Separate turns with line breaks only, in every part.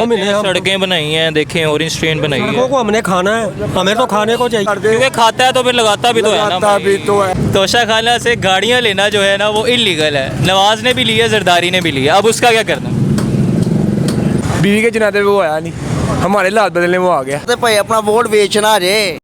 सड़कें बनाई हैं, देखें ऑरेंज ट्रेन बनाई है।
को हमने खाना है, हमें तो खाने को चाहिए।
क्योंकि खाता है तो फिर लगाता भी तो है ना। तोशा खाना से गाड़ियाँ लेना जो है ना वो इलीगल है। नवाज ने भी लिया, जरदारी ने भी लिया, अब उसका क्या करना।
बीवी के जनाजे में वो आया नहीं, हमारे हालात बदलने वो आ गया।
तो भाई अपना वोट बेचना रे।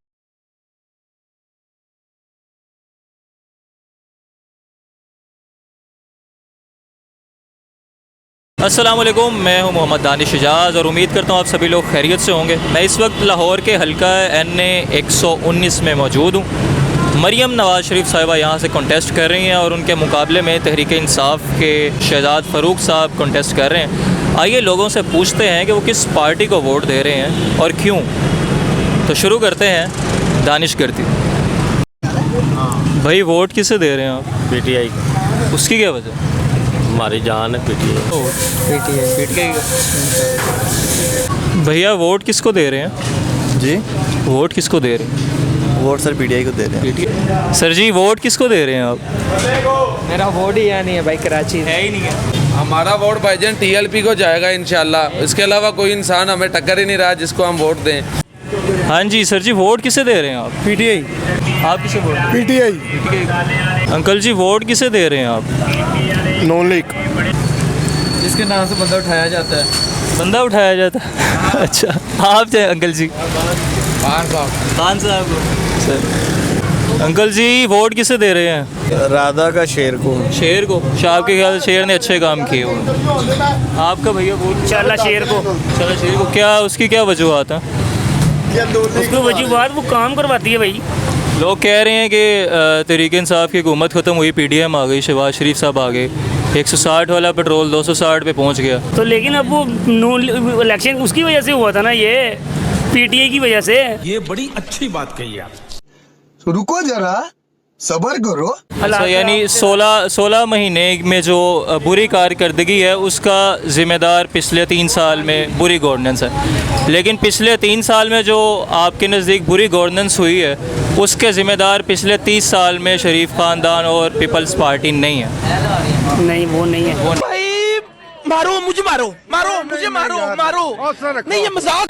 अस्सलाम वालेकुम, मैं हूं मोहम्मद दानिश इजाज़ और उम्मीद करता हूं आप सभी लोग खैरियत से होंगे। मैं इस वक्त लाहौर के हल्का NA 119 में मौजूद हूं। मरियम नवाज़ शरीफ साहिबा यहां से कॉन्टेस्ट कर रही हैं और उनके मुकाबले में तहरीक इंसाफ के शहजाद फ़ारूक साहब कॉन्टेस्ट कर रहे हैं। आइए लोगों से पूछते हैं कि वो किस पार्टी को वोट दे रहे हैं और क्यों। तो शुरू करते हैं दानिश करती। भाई वोट किसे दे रहे हैं आप?
PTI को।
उसकी क्या वजह?
हमारी जान है PTI।
भैया वोट किसको दे रहे हैं
जी?
वोट किसको दे रहे हैं?
वोट सर PTI को दे रहे हैं।
सर जी वोट किसको दे रहे हैं आप?
मेरा वोट ही यहाँ नहीं है भाई, कराची
है ही नहीं है।
हमारा वोट भाईजान TLP को जाएगा इंशाल्लाह। इसके अलावा कोई इंसान हमें टक्कर ही नहीं रहा जिसको हम वोट दें।
हाँ जी सर जी, वोट किसे दे रहे हैं आप?
PTI।
आप किसे वोट?
PTI।
अंकल जी वोट किसे दे रहे हैं आप?
Non league.
जिसके नाम से बंदा उठाया जाता है।
बंदा उठाया जाता है। अच्छा आप चाहे अंकल जी? खान साहब को। सर अंकल जी वोट किसे दे रहे हैं?
राधा का शेर को।
शेर को? शाह के ख्याल शेर ने अच्छे काम किए हो। आपका भैया वोट?
इंशाल्लाह शेर को।
चलो शेर को। क्या उसकी क्या वजूहत है?
उसकी वजूहत वो काम करवाती है भाई।
लोग कह रहे हैं कि तहरीक इंसाफ की हुकूमत ख़त्म हुई, PDM आ गई, शहबाज शरीफ साहब आ गए, 160 वाला पेट्रोल 260 पे पहुंच गया।
तो लेकिन अब वो इलेक्शन उसकी वजह से हुआ था ना, ये PTI की वजह से।
ये बड़ी अच्छी बात कही आप।
रुको जरा, सबर करो।
अच्छा यानी 16 महीने में जो बुरी कारकर्दगी है उसका ज़िम्मेदार पिछले 3 साल में बुरी गवर्नेंस है, लेकिन पिछले 3 साल में जो आपके नज़दीक बुरी गवर्नेंस हुई है उसके ज़िम्मेदार पिछले 30 साल में शरीफ ख़ानदान और पीपल्स पार्टी नहीं है।
नहीं वो नहीं है।
भाई मारो मुझे, मारो मारो मुझे, मारो मारो नहीं, ये मजाक।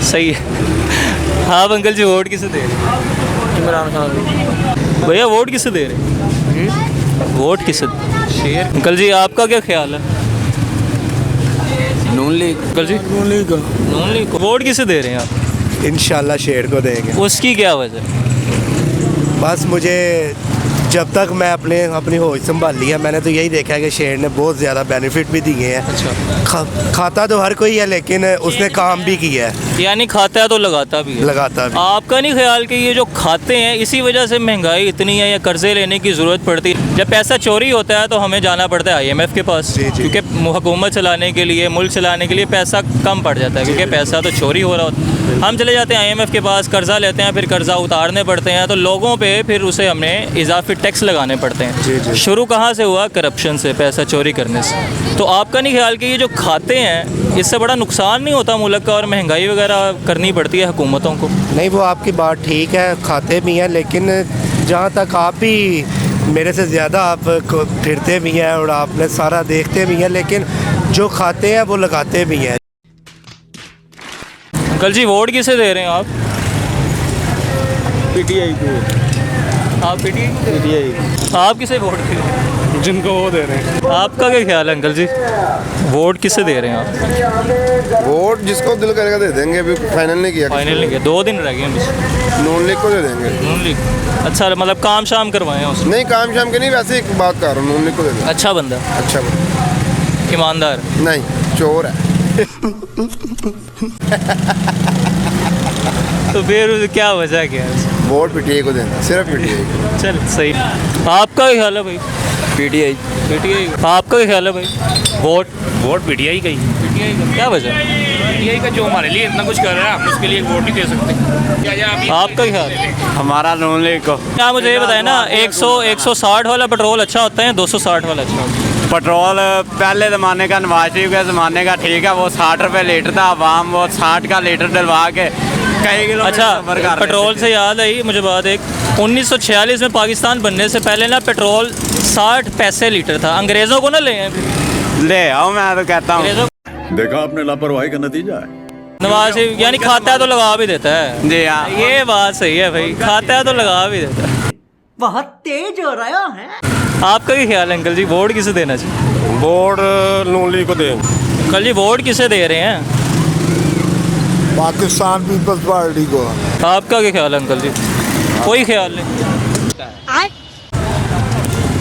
सही है। हाँ अंकल जी वोट किसे दे रहे हैं?
इमरान खान।
भैया वोट किसे दे रहे हैं? वोट किसे? शेर। अंकल जी आपका क्या ख्याल है?
नून लीग।
अंकल जी
नॉन लीग।
नून लीग। वोट किसे दे रहे हैं आप?
इंशाल्लाह शेर को देंगे।
उसकी क्या वजह?
बस मुझे जब तक मैं अपनी होश संभाली है मैंने तो यही देखा है कि शेर ने बहुत ज़्यादा बेनिफिट भी दिए हैं।
अच्छा।
खाता तो हर कोई है लेकिन उसने काम भी किया है।
यानी खाता है तो लगाता भी है।
लगाता भी।
आपका नहीं ख्याल कि ये जो खाते हैं इसी वजह से महंगाई इतनी है या कर्जे लेने की ज़रूरत पड़ती है? जब पैसा चोरी होता है तो हमें जाना पड़ता है IMF के पास, क्योंकि हुकूमत चलाने के लिए, मुल्क चलाने के लिए पैसा कम पड़ जाता है, क्योंकि पैसा तो चोरी हो रहा होता है। हम चले जाते हैं IMF के पास, कर्जा लेते हैं, फिर कर्जा उतारने पड़ते हैं, तो लोगों पे फिर उसे हमें इजाफी टैक्स लगाने पड़ते हैं। शुरू कहाँ से हुआ? करप्शन से, पैसा चोरी करने से। तो आपका नहीं ख्याल कि ये जो खाते हैं इससे बड़ा नुकसान नहीं होता मुल्क का और महंगाई वगैरह करनी पड़ती है हुकूमतों को?
नहीं वो आपकी बात ठीक है, खाते भी हैं, लेकिन जहाँ तक आप भी मेरे से ज़्यादा आप फिरते भी हैं और आपने सारा देखते भी हैं, लेकिन जो खाते हैं वो लगाते भी हैं।
अंकल जी वोट किसे दे रहे हैं आप?
PTI को।
आप PTI? आप किसे वोट दे रहे हैं?
जिनको वो दे रहे हैं।
आपका क्या ख्याल है अंकल जी, वोट किसे दे रहे हैं आप?
वोट जिसको दिल करेगा दे देंगे, अभी फाइनल नहीं किया।
फाइनल नहीं किया, 2 दिन रह गए बस।
नून लीग को दे देंगे।
नून लीग? अच्छा मतलब काम शाम करवाएं उसमें?
नहीं काम शाम के नहीं, वैसे एक बात कर रहा हूँ, नून लीग को दे देंगे।
अच्छा बंदा?
अच्छा बंदा।
ईमानदार?
नहीं चोर है।
तो फिर क्या वजह क्या है?
वोट PTI को देना, सिर्फ PTI को।
चल सही। आपका क्या ख्याल है भाई?
PTI।
आपका क्या ख्याल है भाई? वोट
PTI का ही।
PTI का क्या वजह?
PTI का जो हमारे लिए इतना कुछ कर रहा है हम उसके लिए वोट नहीं दे सकते।
आपका क्या ख्याल है?
हमारा नून लीग को।
क्या मुझे ये बताए ना, 160 वाला पेट्रोल अच्छा होता है, 260 वाला अच्छा होता है?
पेट्रोल पहले ज़माने का, नवाज शरीफ के ज़माने का ठीक है, वो 60 रुपये लीटर था। आवाम वो 60 का लीटर डलवा के कई किलो।
अच्छा पेट्रोल से याद आई मुझे बात एक, 1946 में पाकिस्तान बनने से पहले ना पेट्रोल 60 पैसे लीटर था। अंग्रेज़ों को ना ले
आओ, मैं तो कहता हूँ
देखा आपने लापरवाही का नतीजा है।
नवाज शरीफ यानी खाता है तो लगा भी देता है।
जी हाँ।
ये बात सही है भाई, खाता है तो लगा भी देता है।
बहुत तेज हो रहा है।
आपका क्या ख्याल है अंकल जी, वोट किसे देना चाहिए?
वोट नून लीग को दें।
अंकल जी वोट किसे दे रहे हैं?
पाकिस्तान पीपल्स पार्टी को।
आपका क्या ख्याल है अंकल जी? कोई ख्याल नहीं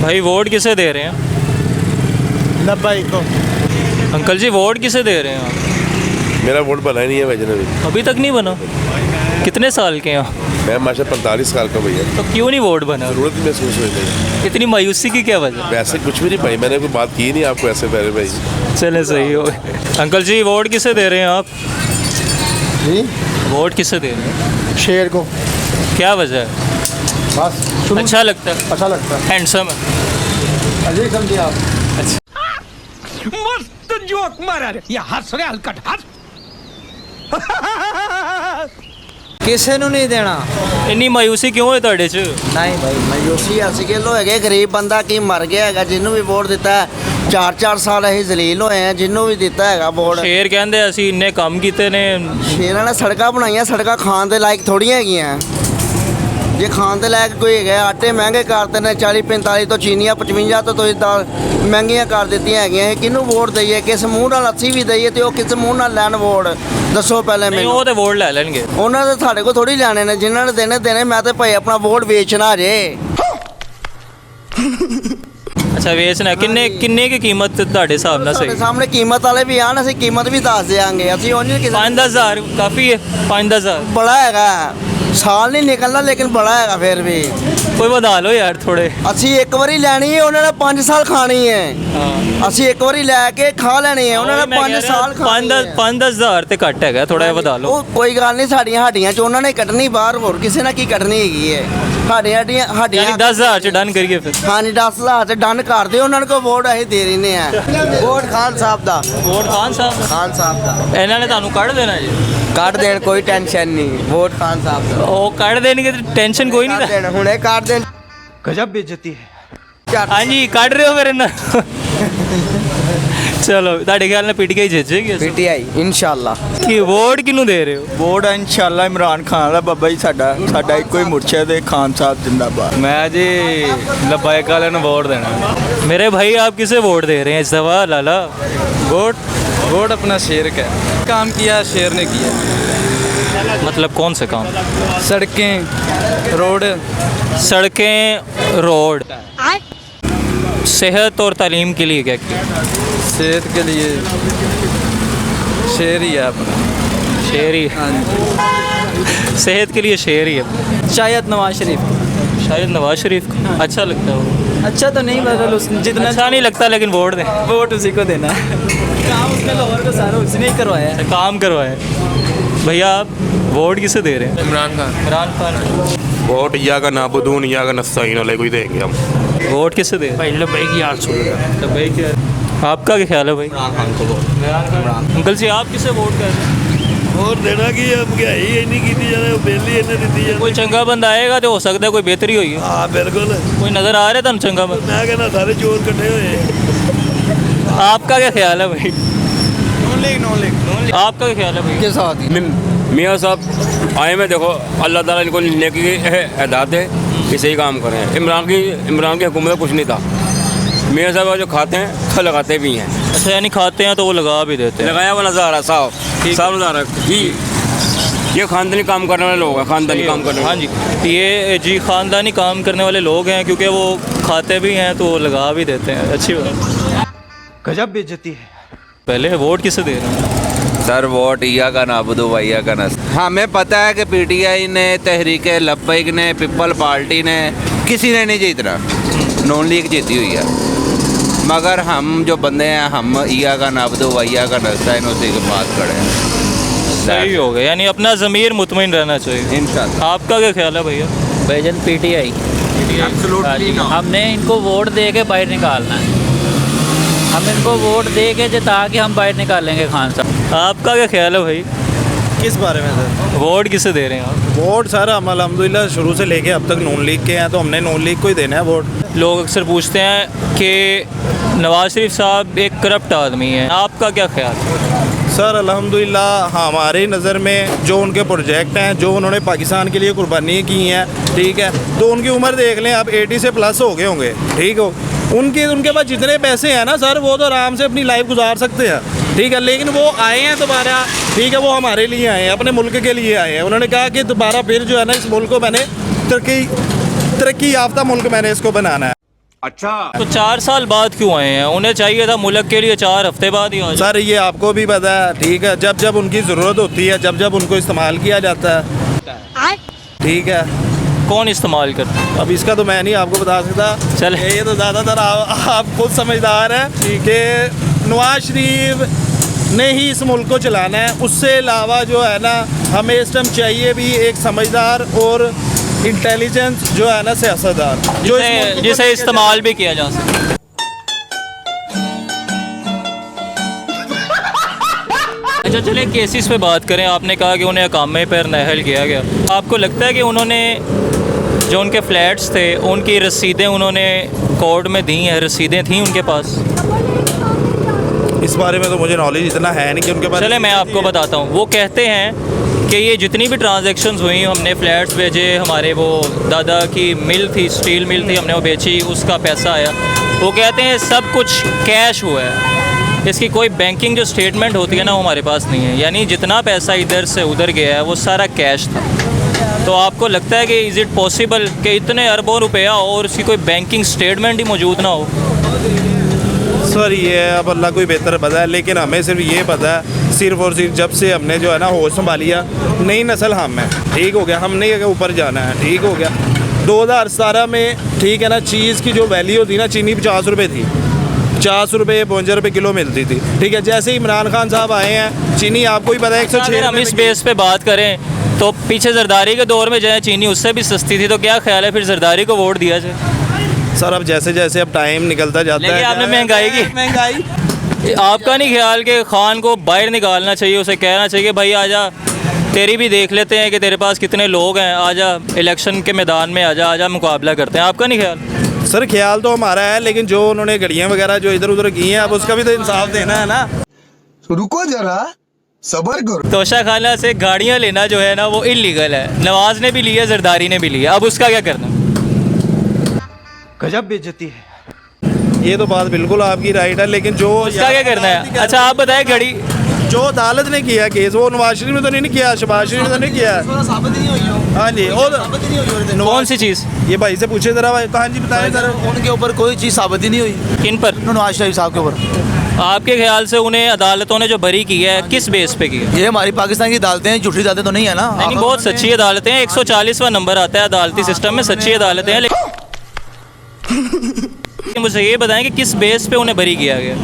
भाई, वोट किसे दे रहे हैं?
लब्बाई को।
अंकल जी वोट किसे दे रहे हैं आप?
मेरा वोट बना ही नहीं है भाई,
अभी तक नहीं बना? कितने साल के हैं?
मैं माशा 45 साल का भैया।
तो क्यों नहीं वोट बना?
जरूरत ही महसूस हो रही।
इतनी मायूसी की क्या वजह?
वैसे कुछ भी नहीं भाई, मैंने कोई बात की नहीं आपको ऐसे पहले भाई।
चले सही हो। अंकल जी वोट किसे दे रहे हैं आप?
जी
वोट किसे दे रहे हैं?
शेर को।
क्या वजह है?
बस
अच्छा लगता है?
अच्छा लगता है।
हैंडसम है?
अजय समझिए आप।
मस्त जोक मारा रे, ये हंस रहे हलकट हंस।
ਕਿਸੇ ਨੂੰ ਨਹੀਂ ਦੇਣਾ।
ਇੰਨੀ ਮਾयूसी ਕਿਉਂ ਹੈ ਤੁਹਾਡੇ 'ਚ?
ਨਹੀਂ ਭਾਈ
ਮਾਯੂਸੀ ਅਸੀਂ ਕਿਲੋ ਹੈਗੇ, ਗਰੀਬ ਬੰਦਾ ਕੀ ਮਰ ਗਿਆ ਹੈਗਾ, ਜਿਹਨੂੰ ਵੀ ਵੋਟ ਦਿੱਤਾ 4-4 ਸਾਲ ਅਸੀਂ ਜ਼ਲੀਲ ਹੋਏ ਆ, ਜਿਹਨੂੰ ਵੀ ਦਿੱਤਾ ਹੈਗਾ ਵੋਟ।
ਸ਼ੇਰ ਕਹਿੰਦੇ ਅਸੀਂ ਇੰਨੇ ਕੰਮ ਕੀਤੇ ਨੇ।
ਸ਼ੇਰਾਂ ਨੇ ਸੜਕਾਂ ਬਣਾਈਆਂ, ਸੜਕਾਂ ਖਾਣ ਦੇ ਲਾਇਕ ਥੋੜੀਆਂ ਹੈਗੀਆਂ। ਜੇ ਖਾਣ ਦੇ ਲਾਇਕ ਕੋਈ ਹੈਗਾ, ਆਟੇ ਮਹਿੰਗੇ ਕਰਤੇ ਨੇ 40-45 ਤੋਂ, ਚੀਨੀਆਂ 55 ਤੋਂ ਤੁਸੀਂ ਦਾਲ ਮਹਿੰਗੀਆਂ ਕਰ ਦਿੱਤੀਆਂ ਹੈਗੀਆਂ। ਇਹ ਕਿਹਨੂੰ ਵੋਟ ਦਈਏ? ਕਿਸ ਮੂੰਹ ਨਾਲ ਅਸੀਂ ਵੀ ਦਈਏ ਤੇ ਉਹ ਕਿਸ ਮੂੰਹ ਨਾਲ ਲੈਣ ਵੋਟ? ਦੱਸੋ ਪਹਿਲੇ
ਨਹੀਂ
ਮੈਨੂੰ।
ਉਹ ਤੇ ਵੋਟ ਲੈ ਲੈਣਗੇ।
ਉਹਨਾਂ ਦੇ ਸਾਡੇ ਕੋਲ ਥੋੜੀ ਲੈਣੇ ਨੇ, ਜਿਨ੍ਹਾਂ ਨੇ ਦੇਣੇ। ਮੈਂ ਤੇ ਭਾਈ ਆਪਣਾ ਵੋਟ ਵੇਚਣਾ ਜੇ।
ਅੱਛਾ ਵੇਚਣਾ। ਕਿੰਨੇ ਕੀ ਕੀਮਤ ਤੁਹਾਡੇ ਹਿਸਾਬ ਨਾਲ
ਸਾਡੇ
ਸਹੀ?
ਸਾਹਮਣੇ ਕੀਮਤ ਵਾਲੇ ਵੀ ਆਣ, ਅਸੀਂ ਕੀਮਤ ਵੀ ਦੱਸ ਦਿਆਂਗੇ। ਅਸੀਂ ਉਂਝ ਕਿਸੇ
5-10 ਹਜ਼ਾਰ ਕਾਫੀ ਹੈ? 5-10 ਹਜ਼ਾਰ
ਬੜਾ ਹੈਗਾ, ਸਾਲ ਨਹੀਂ ਨਿਕਲਣਾ ਲੇਕਿਨ ਬੜਾ ਹੈਗਾ। ਫਿਰ ਵੀ
ਕੋਈ ਵਧਾ ਲਓ ਯਾਰ ਥੋੜੇ।
ਅਸੀਂ ਇੱਕ ਵਾਰੀ ਲੈਣੀ ਹੈ, ਉਹਨਾਂ ਨੇ 5 ਸਾਲ ਖਾਣੀ ਹੈ।
ਹਾਂ
ਅਸੀਂ ਇੱਕ ਵਾਰੀ ਲੈ ਕੇ ਖਾ ਲੈਣੀ ਹੈ, ਉਹਨਾਂ ਨੇ 5 ਸਾਲ ਖਾਣੀ ਹੈ।
5-10 ਹਜ਼ਾਰ ਤੇ ਘੱਟ ਹੈਗਾ, ਥੋੜਾ ਜਿਹਾ ਵਧਾ ਲਓ।
ਉਹ ਕੋਈ ਗੱਲ ਨਹੀਂ, ਸਾਡੀਆਂ ਹੱਡੀਆਂ ਚ ਉਹਨਾਂ ਨੇ ਕੱਢਣੀ ਬਾਹਰ, ਹੋਰ ਕਿਸੇ ਨੇ ਕੀ ਕੱਢਣੀ ਹੈਗੀ ਹੈ। ਸਾਡੀਆਂ ਹੱਡੀਆਂ
ਯਾਨੀ 10 ਹਜ਼ਾਰ ਚ ਡਨ ਕਰੀਏ ਫਿਰ?
ਹਾਂਜੀ 10,000 ਚ ਡਨ ਕਰ ਦਿਓ। ਉਹਨਾਂ ਨੂੰ ਕੋਈ ਵੋਟ ਅਸੀਂ ਦੇ ਰਹੇ ਆ। ਵੋਟ ਖਾਨ ਸਾਹਿਬ ਦਾ।
ਵੋਟ ਖਾਨ ਸਾਹਿਬ?
ਖਾਨ ਸਾਹਿਬ ਦਾ।
ਇਹਨਾਂ ਨੇ ਤੁਹਾਨੂੰ ਕੱਢ ਦੇਣਾ ਜੀ?
ਕੱਢ ਦੇਣ, ਕੋਈ ਟੈਨਸ਼ਨ ਨਹੀਂ। ਵੋਟ ਖਾਨ ਸਾਹਿਬ ਦਾ।
ਉਹ ਕੱਢ ਦੇਣਗੇ ਤੇ ਟੈਨਸ਼ਨ ਕੋਈ ਨਹੀਂ।
ਦੇਣ ਹੁਣੇ ਕੱਢ ਦੇਣ।
गजब बेइज्जती है।
ਹਾਂਜੀ ਕੱਢ ਰਹੇ ਹੋ ਫਿਰ ਇਹਨਾਂ? ਚਲੋ ਤੁਹਾਡੇ ਖਿਆਲ ਨਾਲ ਪੀਟੀਆਈ ਜਿੱਤੇਗੀ?
ਪੀਟੀਆਈ ਇਨਸ਼ਾਅੱਲਾ।
ਕੀ ਵੋਟ ਕਿਹਨੂੰ ਦੇ ਰਹੇ ਹੋ?
ਵੋਟ ਇਨਸ਼ਾਅੱਲਾ ਇਮਰਾਨ ਖਾਨ ਦਾ ਬਾਬਾ ਜੀ, ਸਾਡਾ ਇੱਕੋ ਹੀ ਮੁਰਸ਼ਿਦ ਹੈ, ਖਾਨ ਸਾਹਿਬ ਜਿੰਦਾਬਾਦ।
मैं जी लब्बाइक वाले ने वोट देना।
मेरे भाई आप किसे वोट दे रहे हैं इस दफा लाला?
वोट अपना शेर का है। काम किया शेर ने किया।
मतलब कौन से काम?
सड़कें रोड।
सड़कें रोड। सेहत और तालीम के लिए क्या किया?
सेहत के लिए शेर ही है अपना।
शेर ही? सेहत के लिए शेर ही है।
शायद नवाज शरीफ।
शायद नवाज शरीफ को अच्छा लगता है?
अच्छा तो नहीं, बदल जितना
अच्छा नहीं लगता लेकिन वोट दें।
वोट उसी को देना है। काम उसने लाहौर को सारा उसने ही करवाया है।
काम करवाए। भैया आप वोट किसे दे रहे हैं?
इमरान खान।
इमरान खान।
वोट या का नाबुदून या का नस्ताइन वाले कोई देंगे हम।
वोट किसे दे रहे हैं?
भाई की यार सुन।
तो भाई क्या आपका क्या ख्याल है भाई? इमरान खान को। अंकल जी आप किसे वोट कर रहे हैं?
वोट देना की महंगाई इन्नी की बेली इन्हें दी
कोई चंगा बंदा आएगा तो हो सकता है कोई बेहतरी होगी।
हाँ बिल्कुल।
कोई नज़र आ रहा है तुम चंगा बंदा?
मैं कहना सारे चोर कट्ठे हुए।
आपका क्या ख्याल है भाई? आपका क्या ख्याल है भाई?
के साथ
मियाँ साहब आए में देखो, अल्लाह ताला इनको नेकी की हिदायत है कि सही काम करें। इमरान की हुकूमत में कुछ नहीं था। मियाँ साहब जो खाते हैं खा लगाते भी हैं।
अच्छा यानी खाते हैं तो वो लगा भी देते हैं?
लगाया हुआ नजर आ रहा है साहब नजर आ रहा है। ये खानदानी काम करने वाले लोग हैं, खानदानी काम करने वाले।
हाँ जी, ये जी खानदानी काम करने वाले लोग हैं, क्योंकि वो खाते भी हैं तो वो लगा भी देते हैं। अच्छी बात।
गजब बेइज्जती है।
पहले वोट किसे दे रहे हैं?
सर वोट या का नाबुदो भैया का नस। हमें पता है कि पीटीआई ने, तहरीक लब्बैक ने, पीपल पार्टी ने, किसी ने नहीं जीतना। नॉन लीग जीती हुई है, मगर हम जो बंदे हैं हम ईया का नाबुदो भैया का नस्ता है, उसी के पास खड़े हैं।
सही हो गया, यानी अपना ज़मीर मुतमईन रहना चाहिए इंशाअल्लाह। आपका क्या ख्याल है भैया?
भाईजान पीटीआई। हमने इनको वोट दे के बाहर निकालना है। हम इनको वोट दे के जिता के हम बाहर निकालेंगे खान साहब।
आपका क्या ख्याल है भाई?
किस बारे में सर?
वोट किसे दे रहे हैं आप?
वोट सर हम अल्हम्दुलिल्लाह शुरू से लेके अब तक नून लीग के हैं, तो हमने नून लीग को ही देना है वोट।
लोग अक्सर पूछते हैं कि नवाज शरीफ साहब एक करप्ट आदमी है, आपका क्या ख्याल है?
सर अल्हम्दुलिल्लाह हमारी नज़र में जो उनके प्रोजेक्ट हैं, जो उन्होंने पाकिस्तान के लिए कुर्बानी की हैं, ठीक है, तो उनकी उम्र देख लें अब 80 से प्लस हो गए होंगे, ठीक हो। उनके पास जितने पैसे हैं ना सर, वो तो आराम से अपनी लाइफ गुजार सकते हैं, ठीक है। लेकिन वो आए हैं दोबारा, ठीक है, वो हमारे लिए आए हैं, अपने मुल्क के लिए आए हैं। उन्होंने कहा कि दोबारा फिर जो है ना इस मुल्क को मैंने तरक्की याफ्ता मुल्क मैंने इसको बनाना है।
अच्छा, तो 4 साल बाद क्यों आए हैं? उन्हें चाहिए था मुल्क के लिए 4 हफ्ते बाद ही आ जाए।
सर ये आपको भी पता है, ठीक है, जब जब उनकी ज़रूरत होती है, जब जब उनको इस्तेमाल किया जाता है, ठीक है।
कौन इस्तेमाल करता है?
अब इसका तो मैं नहीं आपको बता सकता।
चल
ये तो ज़्यादातर आप खुद समझदार हैं कि नवाज शरीफ ने ही इस मुल्क को चलाना है। उससे अलावा जो है ना, हमें इस टाइम चाहिए भी एक समझदार और इंटेलिजेंस जो है ना सियासतदार, जो
जिसे इस्तेमाल भी किया जा सके। अच्छा चले केसेस पे बात करें। आपने कहा कि उन्हें अकामे पर नाअहल किया गया। आपको लगता है कि उन्होंने जो उनके फ्लैट्स थे उनकी रसीदें उन्होंने कोर्ट में दी हैं? रसीदें थी उनके पास?
इस बारे में तो मुझे नॉलेज इतना है नहीं कि उनके पास।
चले मैं आपको बताता हूँ। वो कहते हैं कि ये जितनी भी ट्रांजैक्शंस हुई, हमने फ्लैट्स भेजे, हमारे वो दादा की मिल थी, स्टील मिल थी, हमने वो बेची, उसका पैसा आया। वो कहते हैं सब कुछ कैश हुआ है, इसकी कोई बैंकिंग जो स्टेटमेंट होती है ना वो हमारे पास नहीं है। यानी जितना पैसा इधर से उधर गया है वो सारा कैश था। तो आपको लगता है कि इज़ इट पॉसिबल कि इतने अरबों रुपया हो और उसकी कोई बैंकिंग स्टेटमेंट ही मौजूद ना हो?
सर ये अब अल्लाह कोई बेहतर पता है, लेकिन हमें सिर्फ ये पता है, सिर्फ और सिर्फ जब से हमने जो है ना होश संभालिया, नई नस्ल हम है, ठीक हो गया, हमने ये ऊपर जाना है, ठीक हो गया। 2017 में, ठीक है ना, चीज़ की जो वैल्यू थी ना, चीनी 50 रुपये थी, 50 रुपये 52 रुपये किलो मिलती थी, ठीक है। जैसे ही इमरान खान साहब आए हैं, चीनी आपको ही पता है 106।
हम इस बेस पे बात करें तो पीछे जरदारी के दौर में जाए चीनी उससे भी सस्ती थी, तो क्या ख्याल है फिर जरदारी को वोट दिया जाए?
सर अब जैसे जैसे अब टाइम निकलता जाता है,
आपने महंगाई आपका नहीं ख्याल कि खान को बाहर निकालना चाहिए, उसे कहना चाहिए भाई आजा, तेरी भी देख लेते हैं कि तेरे पास कितने लोग हैं, आजा इलेक्शन के मैदान में आजा, आजा मुकाबला करते हैं। आपका नहीं ख्याल?
सर ख्याल तो हमारा है, लेकिन जो उन्होंने गड़ियाँ वगैरह जो इधर उधर की हैं, अब उसका भी तो इंसाफ देना है ना।
रुको जरा, सबर करो।
तोशा खाना से गाड़ियाँ लेना जो है ना वो इलीगल है। नवाज ने भी लिया, जरदारी ने भी लिया, अब उसका क्या करना?
गजब बेइज्जती है।
ये तो बात बिल्कुल आपकी राइट है, लेकिन जो
उसका क्या करना है? अच्छा आप बताएं, घड़ी
जो अदालत ने किया केस, वो नवाज शरीफ ने तो नहीं किया, शहबाज शरीफ ने तो नहीं किया। हाँ जी, और
कौन सी चीज़?
ये भाई से पूछे जरा भाई। कहाँ जी बताएं सर।
उनके ऊपर कोई चीज़ साबित ही नहीं हुई।
किन पर?
नवाज शरीफ साहब के ऊपर।
आपके ख्याल से उन्हें अदालतों ने जो बरी की है किस बेस पे की है?
ये हमारी पाकिस्तान की अदालतें हैं, झूठी अदालतें तो नहीं है ना।
नहीं, बहुत सच्ची अदालतें हैं। 140वां नंबर आता है अदालती सिस्टम में, सच्ची अदालतें हैं। लेकिन मुझे ये बताएं कि किस बेस पे उन्हें बरी किया गया?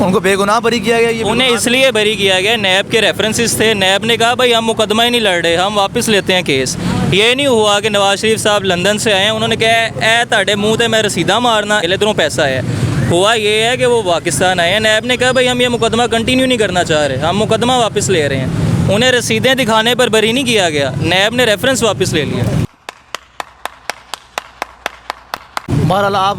उनको बेगुनाह बरी किया गया।
उन्हें इसलिए बरी किया गया, नैब के रेफरेंसेस थे, नैब ने कहा भाई हम मुकदमा ही नहीं लड़ रहे, हम वापस लेते हैं केस। ये नहीं हुआ कि नवाज शरीफ साहब लंदन से आए हैं, उन्होंने कहा ए ताड़े मुँह ते मैं रसीदा मारना, इधरों पैसा है। हुआ ये है कि वो पाकिस्तान आए हैं, नैब ने कहा भाई हम ये मुकदमा कंटिन्यू नहीं करना चाह रहे, हम मुकदमा वापस ले रहे हैं। उन्हें रसीदें दिखाने पर बरी नहीं किया गया, नैब ने रेफरेंस वापस ले लिया।
बहरहाल आप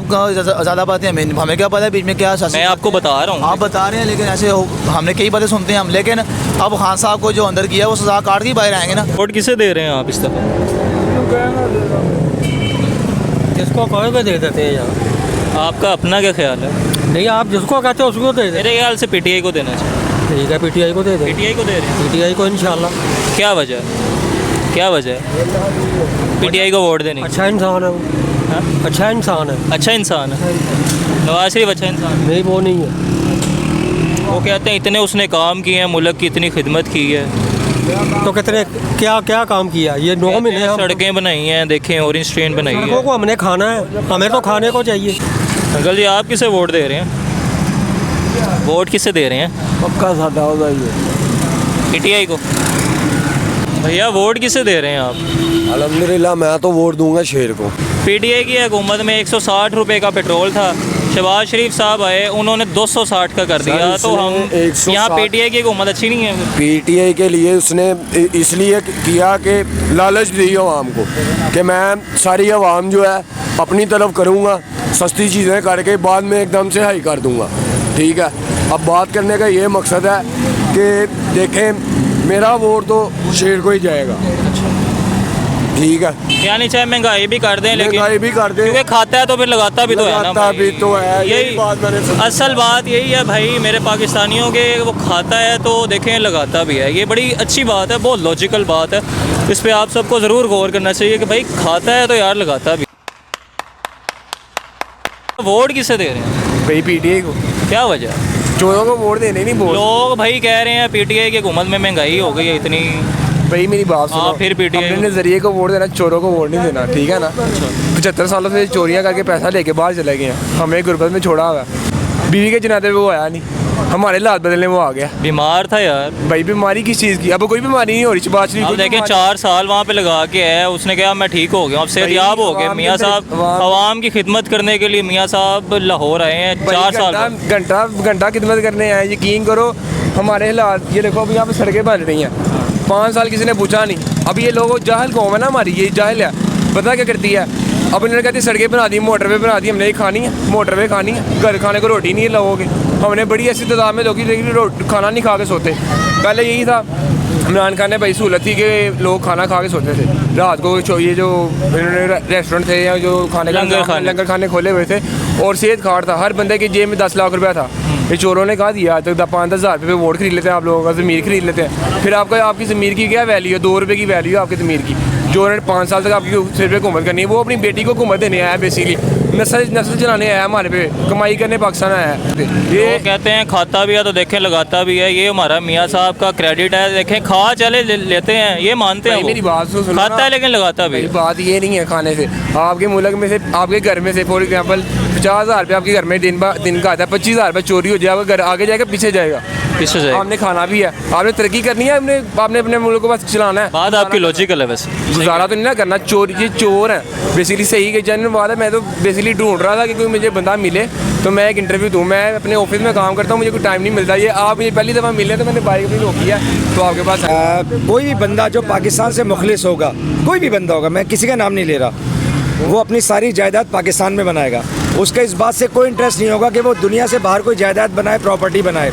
ज़्यादा बातें हमें क्या पता है बीच में क्या।
मैं आपको बता रहा हूँ,
आप बता रहे हैं, लेकिन ऐसे हमने कई बातें सुनते हैं हम, लेकिन अब खान साहब को जो अंदर किया वो सजा काट के बाहर आएंगे ना।
वोट किसे दे रहे हैं आप इस दफ़ा?
जिसको कहोगे दे देते हैं यार।
आपका अपना क्या ख्याल है?
नहीं, आप जिसको कहते हो उसको दे दें।
मेरे ख्याल से पीटीआई को देना चाहिए।
ठीक है, पीटीआई को दे दें।
पीटीआई को दे रहे हैं?
पीटीआई को इंशाल्लाह।
क्या वजह है? क्या वजह है पीटीआई को वोट देने?
अच्छा इंसान है वो। अच्छा इंसान है।
अच्छा इंसान है नवाज शरीफ? अच्छा इंसान
नहीं, वो नहीं है।
वो कहते हैं इतने उसने काम किए हैं, मुल्क की इतनी खिदमत की है।
तो कितने क्या क्या काम किया? ये 9 महीने
सड़कें बनाई हैं, देखें, ऑरेंज ट्रेन बनाई है।
सड़कों को हमने खाना है, हमें तो खाने को चाहिए।
अंकल जी आप किसे वोट दे रहे हैं? वोट किसे दे रहे हैं?
पक्का सादा हो जाइए।
पीटीआई को? भैया वोट किसे दे रहे हैं आप?
अल्हम्दुलिल्लाह मैं तो वोट दूंगा शेर को।
पीटीआई की हुकूमत में 160 रुपये का पेट्रोल था, शहबाज शरीफ साहब आए, उन्होंने 260 का कर दिया। तो हम यहाँ पीटीआई की हुकूमत अच्छी नहीं है?
पीटीआई के लिए उसने इसलिए किया कि लालच दी आवाम को कि मैं सारी आवाम जो है अपनी तरफ करूँगा, सस्ती चीज़ें करके बाद में एकदम से हाई कर दूँगा, ठीक है। अब बात करने का ये मकसद है कि देखें मेरा वोट तो शेर को ही जाएगा। ठीक है,
यानी चाहे महंगाई भी कर दें, लेकिन
महंगाई भी कर दें,
क्योंकि खाता है तो फिर लगाता भी तो है ना
लगाता
भाई।
भी तो है, यही
यही
बात मैंने सुनी।
असल बात यही है भाई मेरे पाकिस्तानियों के, वो खाता है तो देखें लगाता भी है। ये बड़ी अच्छी बात है, बहुत लॉजिकल बात है। इस पे आप सबको ज़रूर गौर करना चाहिए कि भाई खाता है तो यार लगाता भी। वोट किसे दे रहे हैं
भाई पीटीआई को।
क्या वजह?
चोरों को वोट देने नहीं बोल।
लोग भाई कह रहे हैं पीटीआई की हुकूमत में महंगाई हो गई है इतनी।
भाई मेरी बात सुनो,
फिर पीटीआई
अपने नज़रिए को वोट देना, चोरों को वोट नहीं देना, ठीक है ना। 75 सालों से चोरियां करके पैसा लेके बाहर चले गए हैं, हमें गुर्बत में छोड़ा हुआ है। बीवी के जनाजे पे वो आया नहीं, हमारे हालात बदलने वो आ गया।
बीमार था यार।
भाई बीमारी किस चीज़ की? अब कोई बीमारी नहीं हो रही, बात
अब देखें 4 साल वहाँ पे लगा के है, उसने कहा मैं ठीक हो गया, अब सेहतयाब हो गए। मियाँ साहब आवाम की खिदमत करने के लिए मियाँ साहब लाहौर आए हैं 4 साल
घंटा खिदमत करने आए। यकीन करो हमारे हालात ये देखो, अभी यहाँ पे सड़कें बन रही हैं, 5 साल किसी ने पूछा नहीं। अब ये लोग जाहिल कौम है ना हमारी, ये जाहिल है, पता क्या करती है। अब इन्होंने कहती सड़कें बना दी, मोटरवे बना दी, हमने ये खानी है, मोटरवे खानी है, घर खाने को रोटी नहीं है लोगों के। हमने बड़ी ऐसी तादाद में लोग खाना नहीं खा के सोते। पहले यही था, इमरान खान ने भाई सहूलत थी कि लोग खाना खा के सोते थे रात को। ये जो इन्होंने रेस्टोरेंट थे या जो खाने लंगर खाने खोले हुए थे, और सेहत कार्ड था, हर बंदे की जेब में 10 लाख रुपया था। ये चोरों ने कहा दिया तो 5-10 हज़ार रुपये वोट खरीद लेते हैं आप लोगों का, ज़मीर खरीद लेते हैं। फिर आपकी ज़मीर की क्या वैल्यू है? 2 रुपये की वैल्यू है आपकी ज़मीर की। जो उन्होंने 5 साल तक आपकी सिर पे हुकूमत करनी है, वो अपनी बेटी को हुकूमत देने आया है, बेसिकली नस्ल चलाने आया है, हमारे पे कमाई करने पाकिस्तान आया है।
ये कहते हैं खाता भी है तो देखें लगाता भी है, ये हमारा मियाँ साहब का क्रेडिट है। देखें खा चले लेते हैं, ये मानते हैं।
मेरी बात सुनो,
खाता है लेकिन लगाता भी।
बात ये नहीं है खाने से। आपके मुल्क में से, आपके घर में से फॉर एग्जाम्पल 50,000 रुपये आपके घर में दिन का आता है, 25,000 रुपये चोरी हो जाएगा, घर आगे जाएगा पीछे जाएगा। आपने खाना भी है, आपने तरक्की करनी है, आपने अपने मुल्क को बस चलाना है।
बात आपकी लॉजिकल है, वैसे
गुजारा तो नहीं ना करना। चोर, ये चोर है बेसिकली, सही के जनरल बात है। मैं तो बेसिकली ढूंढ रहा था कि कोई मुझे बंदा मिले तो मैं एक इंटरव्यू दूँ। मैं अपने ऑफिस में काम करता हूँ, मुझे कोई टाइम नहीं मिलता। ये आप मुझे पहली दफ़ा मिले तो मैंने बाइक अपनी रोकी है, तो आपके पास
कोई भी बंदा जो पाकिस्तान से मुखलिस होगा, कोई भी बंदा होगा, मैं किसी का नाम नहीं ले रहा, वो अपनी सारी जायदाद पाकिस्तान में बनाएगा। उसका इस बात से कोई इंटरेस्ट नहीं होगा कि वो दुनिया से बाहर कोई जायदाद बनाए, प्रॉपर्टी बनाए।